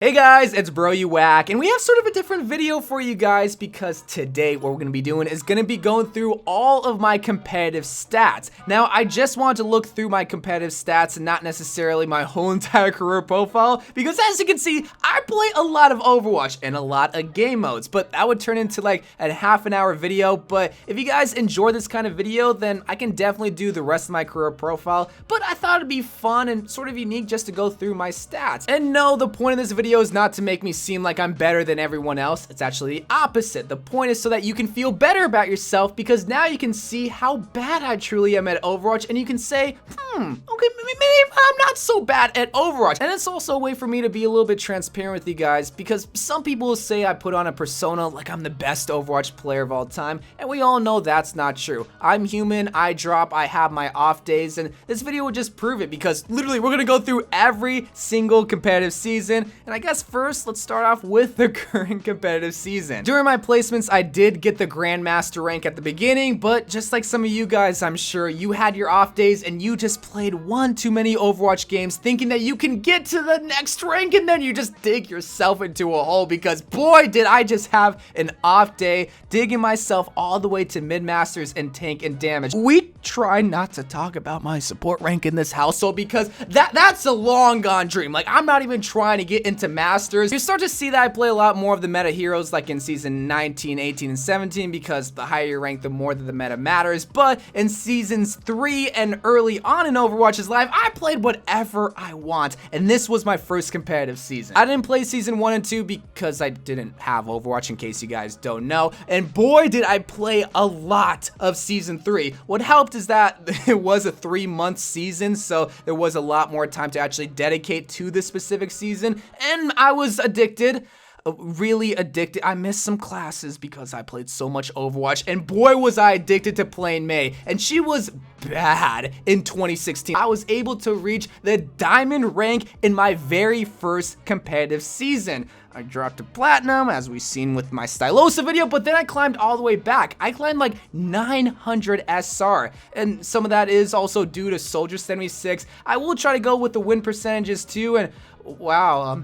Hey guys, it's Bro You Whack, and we have sort of a different video for you guys because today what we're going to be doing is going to be going through all of my competitive stats. Now, I just wanted to look through my competitive stats and not necessarily my whole entire career profile because as you can see, I play a lot of Overwatch and a lot of game modes, but that would turn into like a half an hour video. But if you guys enjoy this kind of video, then I can definitely do the rest of my career profile, but I thought it'd be fun and sort of unique just to go through my stats. And no, the point of this video is not to make me seem like I'm better than everyone else. It's actually the opposite. The point is so that you can feel better about yourself because now you can see how bad I truly am at Overwatch and you can say, okay, maybe I'm not so bad at Overwatch. And it's also a way for me to be a little bit transparent with you guys because some people will say I put on a persona like I'm the best Overwatch player of all time, and we all know that's not true. I'm human, I drop, I have my off days, and this video will just prove it because literally we're gonna go through every single competitive season, and I guess first, let's start off with the current competitive season. During my placements, I did get the Grandmaster rank at the beginning, but just like some of you guys, I'm sure you had your off days and you just played one too many Overwatch games thinking that you can get to the next rank and then you just dig yourself into a hole because boy, did I just have an off day digging myself all the way to mid-masters and tank and damage. We try not to talk about my support rank in this household because that's a long gone dream. Like, I'm not even trying to get into masters. You start to see that I play a lot more of the meta heroes like in season 19, 18, and 17 because the higher you rank, the more that the meta matters. But in seasons 3 and early on in Overwatch's life, I played whatever I want. And this was my first competitive season. I didn't play season 1 and 2 because I didn't have Overwatch, in case you guys don't know. And boy, did I play a lot of season 3. What helped is that it was a 3-month season, so there was a lot more time to actually dedicate to this specific season. And I was addicted, really addicted. I missed some classes because I played so much Overwatch, and boy was I addicted to playing Mei, and she was bad in 2016. I was able to reach the diamond rank in my very first competitive season. I dropped to platinum, as we've seen with my Stylosa video, but then I climbed all the way back. I climbed like 900 SR, and some of that is also due to Soldier 76. I will try to go with the win percentages too, and wow,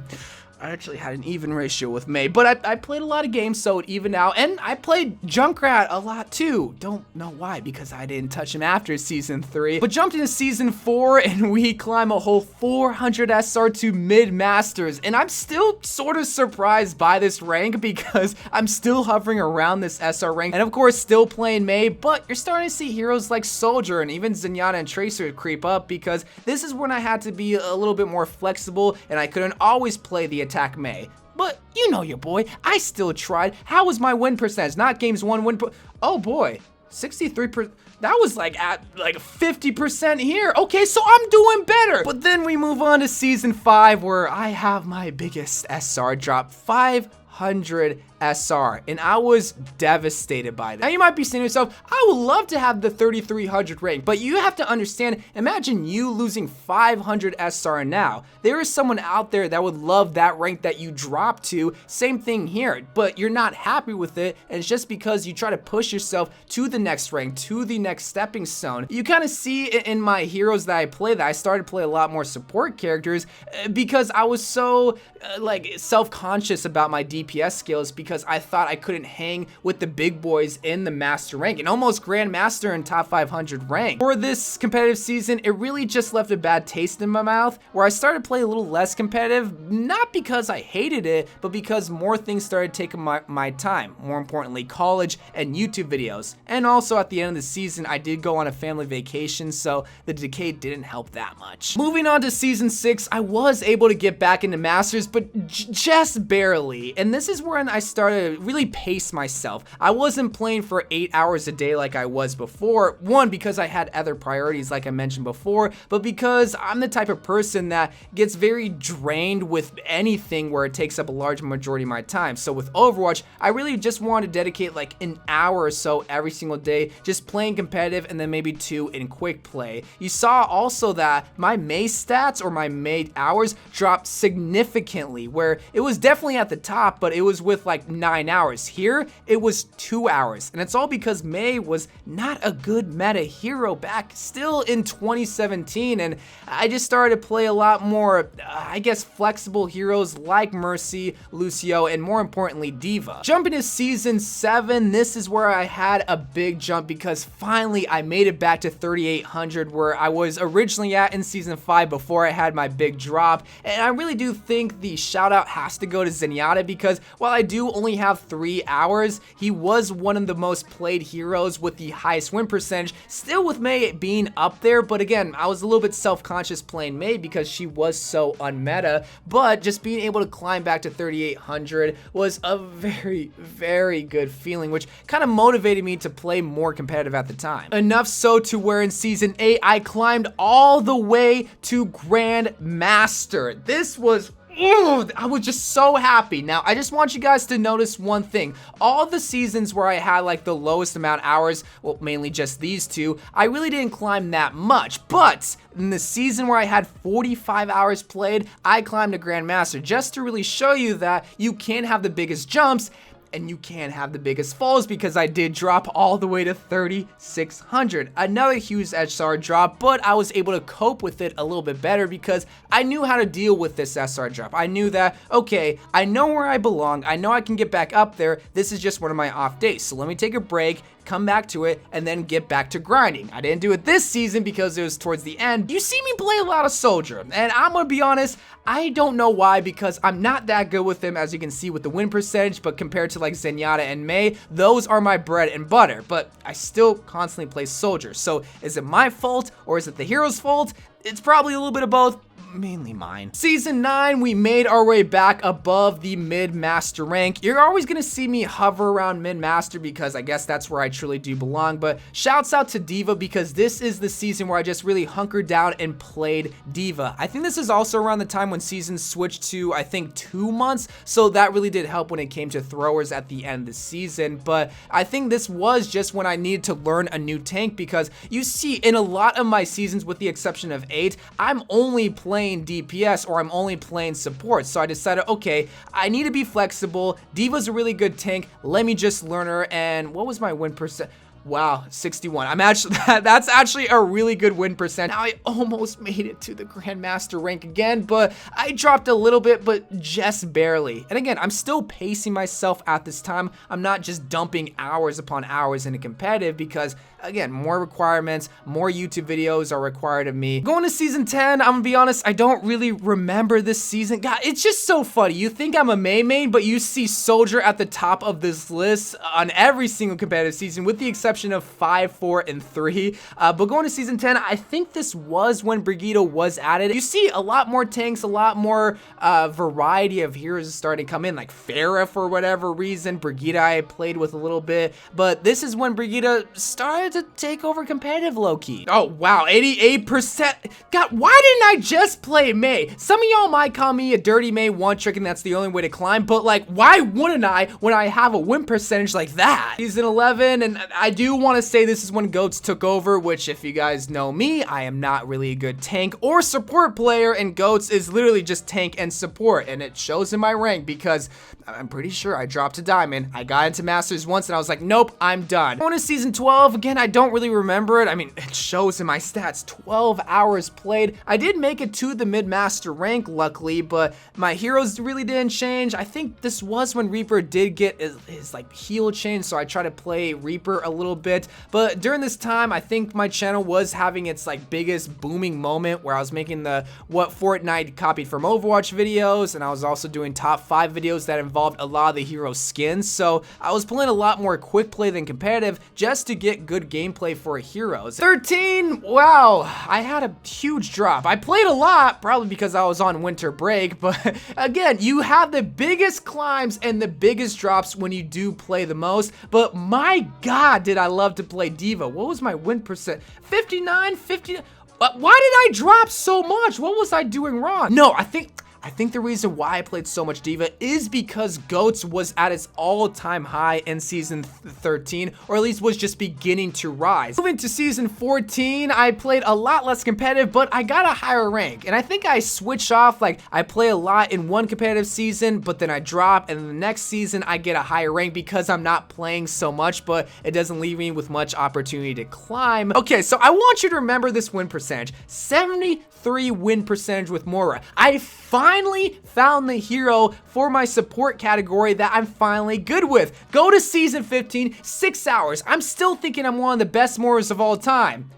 I actually had an even ratio with Mei, but I played a lot of games, so it evened out, and I played Junkrat a lot too. Don't know why, because I didn't touch him after season 3, but jumped into season 4, and we climb a whole 400 SR to mid-masters, and I'm still sort of surprised by this rank because I'm still hovering around this SR rank, and of course still playing Mei, but you're starting to see heroes like Soldier and even Zenyatta and Tracer creep up because this is when I had to be a little bit more flexible, and I couldn't always play the attack Mei. But you know your boy, I still tried. How was my win percentage? Not games won, oh boy, 63%. That was like at like 50% here. Okay, so I'm doing better. But then we move on to season 5 where I have my biggest SR drop, 500 SR, and I was devastated by that. Now you might be saying to yourself, I would love to have the 3300 rank, but you have to understand, imagine you losing 500 SR now. There is someone out there that would love that rank that you dropped to. Same thing here, but you're not happy with it, and it's just because you try to push yourself to the next rank, to the next stepping stone. You kind of see in my heroes that I play that I started to play a lot more support characters because I was so like self-conscious about my DPS skills because I thought I couldn't hang with the big boys in the master rank and almost grandmaster and top 500 rank. For this competitive season, it really just left a bad taste in my mouth where I started playing a little less competitive, not because I hated it, but because more things started taking my time. More importantly, college and YouTube videos. And also at the end of the season, I did go on a family vacation, so the decay didn't help that much. Moving on to season 6, I was able to get back into masters, but just barely. And this is when I started to really pace myself. I wasn't playing for 8 hours a day like I was before. One, because I had other priorities like I mentioned before, but because I'm the type of person that gets very drained with anything where it takes up a large majority of my time. So with Overwatch, I really just wanted to dedicate like an hour or so every single day just playing competitive and then maybe 2 in quick play. You saw also that my Mei stats or my Mei hours dropped significantly, where it was definitely at the top, but it was with like 9 hours. Here, it was 2 hours. And it's all because Mei was not a good meta hero back still in 2017. And I just started to play a lot more, I guess, flexible heroes like Mercy, Lucio, and more importantly, Deva. Jumping to Season 7, this is where I had a big jump because finally I made it back to 3,800 where I was originally at in Season 5 before I had my big drop. And I really do think the shout out has to go to Zenyatta because while I do only have 3 hours, he was one of the most played heroes with the highest win percentage, still with Mei being up there. But again, I was a little bit self-conscious playing Mei because she was so unmeta, but just being able to climb back to 3,800 was a very, very good feeling, which kind of motivated me to play more competitive at the time. Enough so to where in Season 8, I climbed all the way to Grand Master. This was I was just so happy. Now, I just want you guys to notice one thing. All the seasons where I had like the lowest amount of hours, well, mainly just these two, I really didn't climb that much. But in the season where I had 45 hours played, I climbed to Grandmaster just to really show you that you can have the biggest jumps and you can have the biggest falls because I did drop all the way to 3,600. Another huge SR drop, but I was able to cope with it a little bit better because I knew how to deal with this SR drop. I knew that, okay, I know where I belong. I know I can get back up there. This is just one of my off days. So let me take a break, come back to it, and then get back to grinding. I didn't do it this season because it was towards the end. You see me play a lot of Soldier, and I'm gonna be honest, I don't know why because I'm not that good with him, as you can see with the win percentage, but compared to like Zenyatta and Mei, those are my bread and butter, but I still constantly play Soldier. So is it my fault or is it the hero's fault? It's probably a little bit of both. Mainly mine. Season 9, we made our way back above the mid-master rank. You're always gonna see me hover around mid-master because I guess that's where I truly do belong, but shouts out to Deva because this is the season where I just really hunkered down and played Deva. I think this is also around the time when seasons switched to, I think, 2 months, so that really did help when it came to throwers at the end of the season, but I think this was just when I needed to learn a new tank because you see in a lot of my seasons, with the exception of 8, I'm only playing DPS or I'm only playing support. So I decided, okay, I need to be flexible. Deva's a really good tank. Let me just learn her. And what was my win percent? Wow, 61. I'm actually, that's actually a really good win percent. Now I almost made it to the Grandmaster rank again, but I dropped a little bit, but just barely. And again, I'm still pacing myself at this time. I'm not just dumping hours upon hours into competitive because again, more requirements, more YouTube videos are required of me. Going to Season 10, I'm gonna be honest, I don't really remember this season. God, it's just so funny. You think I'm a Mei main, but you see Soldier at the top of this list on every single competitive season with the exception of 5, 4, and 3. But going to Season 10, I think this was when Brigitta was added. You see a lot more tanks, a lot more variety of heroes starting to come in, like Farah for whatever reason. Brigitta I played with a little bit, but this is when Brigitta started to take over competitive low-key. Oh, wow, 88%. God, why didn't I just play Mei? Some of y'all might call me a dirty Mei one trick and that's the only way to climb, but like, why wouldn't I when I have a win percentage like that? Season 11, and I do want to say this is when Goats took over, which if you guys know me, I am not really a good tank or support player, and Goats is literally just tank and support, and it shows in my rank because I'm pretty sure I dropped to Diamond. I got into Masters once and I was like, nope, I'm done. Going to Season 12, again, I don't really remember it. I mean, it shows in my stats, 12 hours played. I did make it to the mid-master rank, luckily, but my heroes really didn't change. I think this was when Reaper did get his like heal change, so I tried to play Reaper a little bit, but during this time, I think my channel was having its like biggest booming moment where I was making the what Fortnite copied from Overwatch videos, and I was also doing top 5 videos that involved a lot of the hero skins, so I was playing a lot more quick play than competitive just to get good gameplay for heroes. 13, wow, I had a huge drop. I played a lot, probably because I was on winter break, but again, you have the biggest climbs and the biggest drops when you do play the most, but my God, did I love to play Deva. What was my win percent? 59, 50. Why did I drop so much? What was I doing wrong? No, I think I think the reason why I played so much Deva is because GOATS was at its all-time high in season 13, or at least was just beginning to rise. Moving to season 14, I played a lot less competitive, but I got a higher rank. And I think I switch off, like I play a lot in one competitive season, but then I drop, and then the next season I get a higher rank because I'm not playing so much, but it doesn't leave me with much opportunity to climb. Okay, so I want you to remember this win percentage. 73 win percentage with Moira. I finally found the hero for my support category that I'm finally good with. Go to season 15, 6 hours. I'm still thinking I'm one of the best Moiras of all time.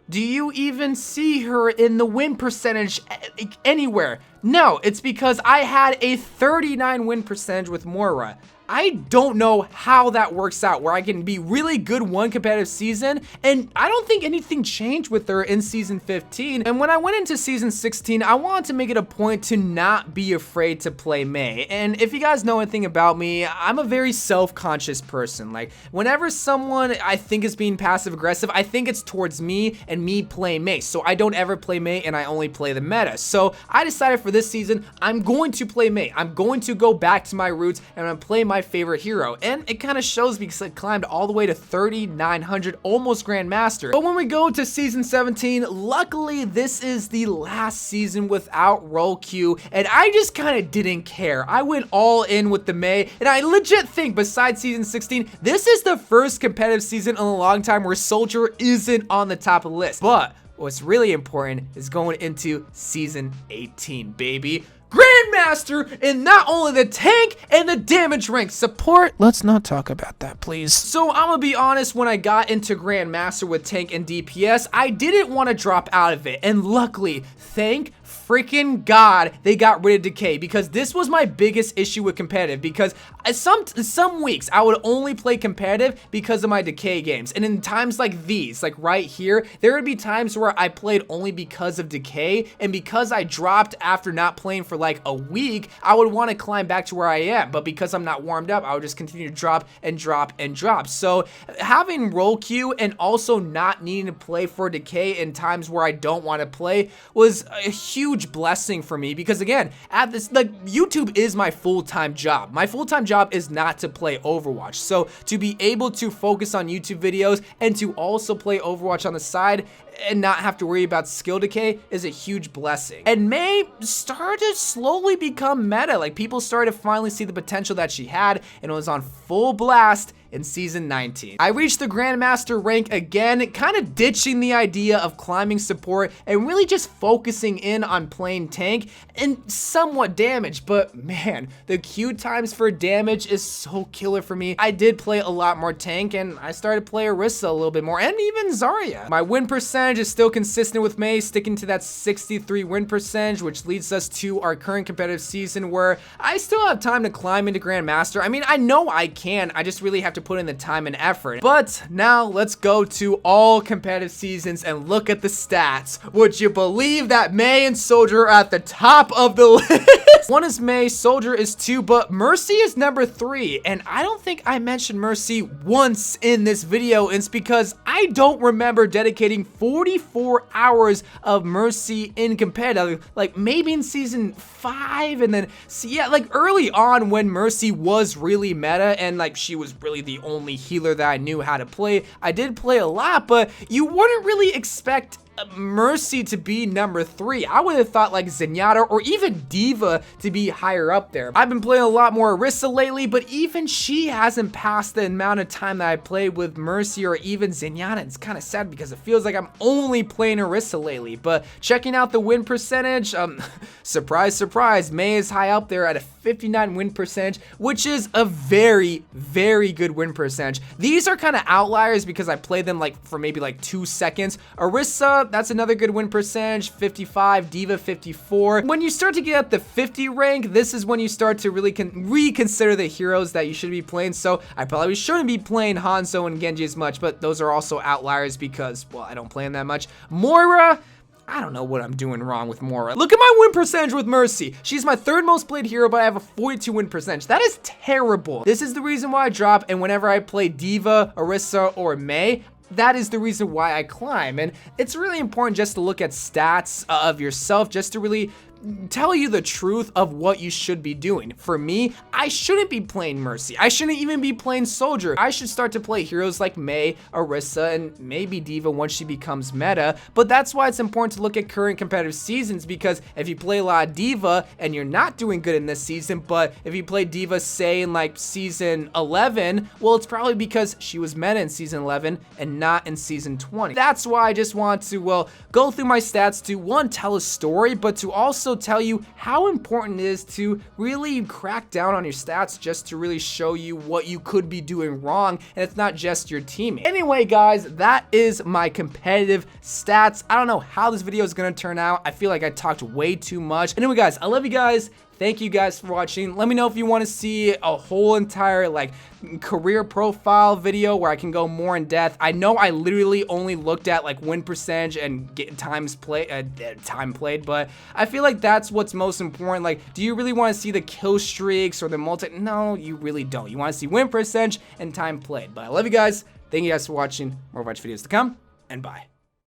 Do you even see her in the win percentage anywhere? No, it's because I had a 39 win percentage with Moira. I don't know how that works out, where I can be really good one competitive season, and I don't think anything changed with her in season 15. And when I went into season 16, I wanted to make it a point to not be afraid to play Mei. And if you guys know anything about me, I'm a very self-conscious person. Like, whenever someone I think is being passive aggressive, I think it's towards me and me playing Mei. So I don't ever play Mei, and I only play the meta. So I decided for this season, I'm going to play Mei. I'm going to go back to my roots, and I'm gonna play my favorite hero. And it kind of shows because I climbed all the way to 3,900, almost Grandmaster. But when we go to season 17, luckily this is the last season without role queue, and I just kind of didn't care. I went all in with the Mei, and I legit think besides season 16, this is the first competitive season in a long time where Soldier isn't on the top of the list. But what's really important is going into season 18, baby. Grandmaster in not only the tank and the damage rank support. Let's not talk about that, please. So I'm gonna be honest, when I got into Grandmaster with tank and DPS, I didn't want to drop out of it. And luckily, thank freaking God they got rid of decay, because this was my biggest issue with competitive, because some weeks I would only play competitive because of my decay games. And in times like these, like right here, there would be times where I played only because of decay, and because I dropped after not playing for like a week, I would want to climb back to where I am, but because I'm not warmed up, I would just continue to drop and drop and drop. So having role queue and also not needing to play for decay in times where I don't want to play was a huge blessing for me, because again, at this, like, YouTube is my full-time job. My full-time job is not to play Overwatch. So to be able to focus on YouTube videos and to also play Overwatch on the side and not have to worry about skill decay is a huge blessing. And Mei started to slowly become meta. Like, people started to finally see the potential that she had, and it was on full blast in season 19. I reached the Grandmaster rank again, kind of ditching the idea of climbing support and really just focusing in on playing tank and somewhat damage. But man, the queue times for damage is so killer for me. I did play a lot more tank, and I started to play Orisa a little bit more, and even Zarya. My win percentage is still consistent with Mei, sticking to that 63 win percentage, which leads us to our current competitive season, where I still have time to climb into Grandmaster. I mean, I know I can, I just really have to put in the time and effort. But now let's go to all competitive seasons and look at the stats. Would you believe that Mei and Soldier are at the top of the list? One is Mei, Soldier is 2, but Mercy is number 3. And I don't think I mentioned Mercy once in this video. And it's because I don't remember dedicating 44 hours of Mercy in competitive. Like maybe in season 5, and then yeah, like early on when Mercy was really meta and like she was really the only healer that I knew how to play. I did play a lot, but you wouldn't really expect Mercy to be number 3. I would have thought like Zenyatta or even Deva to be higher up there. I've been playing a lot more Orisa lately, but even she hasn't passed the amount of time that I played with Mercy or even Zenyatta. It's kind of sad because it feels like I'm only playing Orisa lately. But checking out the win percentage, surprise, surprise, Mei is high up there at a 59 win percentage, which is a very, very good win percentage. These are kind of outliers because I played them like for maybe like 2 seconds. Orisa, that's another good win percentage, 55, Deva 54. When you start to get at the 50 rank, this is when you start to really reconsider the heroes that you should be playing. So I probably shouldn't be playing Hanzo and Genji as much, but those are also outliers because, well, I don't play them that much. Moira, I don't know what I'm doing wrong with Moira. Look at my win percentage with Mercy. She's my 3rd most played hero, but I have a 42 win percentage. That is terrible. This is the reason why I drop, and whenever I play Deva, Orisa, or Mei, that is the reason why I climb. And it's really important just to look at stats of yourself, just to really tell you the truth of what you should be doing. For me, I shouldn't be playing Mercy. I shouldn't even be playing Soldier. I should start to play heroes like Mei, Orisa, and maybe Deva once she becomes meta. But that's why it's important to look at current competitive seasons, because if you play a lot of Deva and you're not doing good in this season, but if you play Deva, say in like season 11, well, it's probably because she was meta in season 11 and not in season 20. That's why I just want to, well, go through my stats to, one, tell a story, but to also tell you how important it is to really crack down on your stats, just to really show you what you could be doing wrong, and it's not just your teammate. Anyway, guys, that is my competitive stats. I don't know how this video is gonna turn out. I feel like I talked way too much. Anyway, guys, I love you guys. Thank you guys for watching. Let me know if you want to see a whole entire like career profile video where I can go more in depth. I know I literally only looked at like win percentage and get time played, but I feel like that's what's most important. Like, do you really want to see the kill streaks or the multi? No, you really don't. You want to see win percentage and time played. But I love you guys. Thank you guys for watching. More Overwatch videos to come, and bye.